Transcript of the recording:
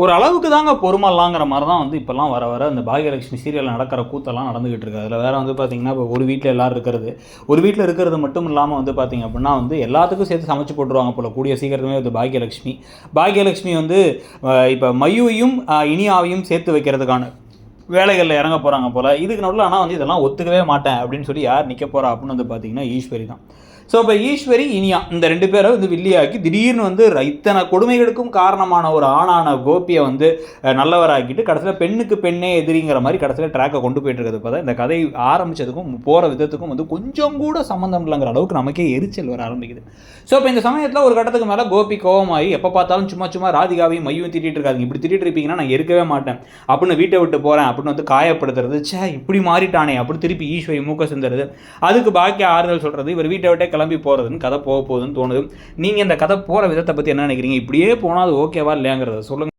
ஒரு அளவுக்கு தாங்க பொறுமலாங்கிற மாதிரி தான் வந்து இப்போல்லாம் வர வர இந்த பாகியலட்சுமி சீரியலில் நடக்கிற கூத்தெல்லாம் நடந்துகிட்டு இருக்குது. அதில் வேறு வந்து பார்த்திங்கன்னா இப்போ ஒரு வீட்டில் எல்லோரும் இருக்கிறது, ஒரு வீட்டில் இருக்கிறது மட்டும் இல்லாமல் வந்து பார்த்திங்க அப்படின்னா வந்து எல்லாத்துக்கும் சேர்த்து சமைச்சு போட்டுருவாங்க போல் கூடிய சீக்கிரமே வந்து பாகியலட்சுமி வந்து இப்போ மையுவையும் இனியாவையும் சேர்த்து வைக்கிறதுக்கான வேலைகளில் இறங்க போகிறாங்க போல். இதுக்கு நடுவில் ஆனால் வந்து இதெல்லாம் ஒத்துக்கவே மாட்டேன் அப்படின்னு சொல்லி யார் நிற்க போகிறா அப்படின்னு வந்து பார்த்திங்கன்னா ஈஸ்வரி தான். ஸோ இப்போ ஈஸ்வரி இனியா இந்த 2 பேரை வந்து வில்லியாக்கி திடீர்னு வந்து இத்தனை கொடுமைகளுக்கும் காரணமான ஒரு ஆணான கோபியை வந்து நல்லவராக்கிட்டு கடைசியில் பெண்ணுக்கு பெண்ணே எதிரிங்கிற மாதிரி கடைசியில் ட்ராக்கை கொண்டு போயிட்டு இருக்கிறது பார்த்தா இந்த கதை ஆரம்பித்ததுக்கும் போகிற விதத்துக்கும் வந்து கொஞ்சம் கூட சம்மந்தம் இல்லைங்கிற அளவுக்கு நமக்கே எரிச்சல் வர ஆரம்பிக்குது. ஸோ இப்போ இந்த சமயத்தில் ஒரு கட்டத்துக்கு மேலே கோபி கோவமாகி எப்போ பார்த்தாலும் சும்மா ராதிகாவையும் மையும் திட்டிகிட்டு இருக்காங்க, இப்படி திட்டிகிட்டு இருப்பீங்கன்னா நான் இருக்கவே மாட்டேன் அப்படின்னு வீட்டை விட்டு போகிறேன் அப்படின்னு வந்து காயப்படுத்துறது, இப்படி மாறிட்டானே அப்படின்னு திருப்பி ஈஸ்வரி மூக்க சிந்துறது, அதுக்கு பாக்கி ஆறுதல் சொல்கிறது, இவர் வீட்டை விட்டே கிளம்பி போகிறதுன்னு கதை போக போகுதுன்னு தோணுது. நீங்கள் இந்த கதை போகிற விதத்தை பற்றி என்ன நினைக்கிறீங்க? இப்படியே போனால் அது ஓகேவா இல்லையாங்கிறத சொல்லுங்கள்.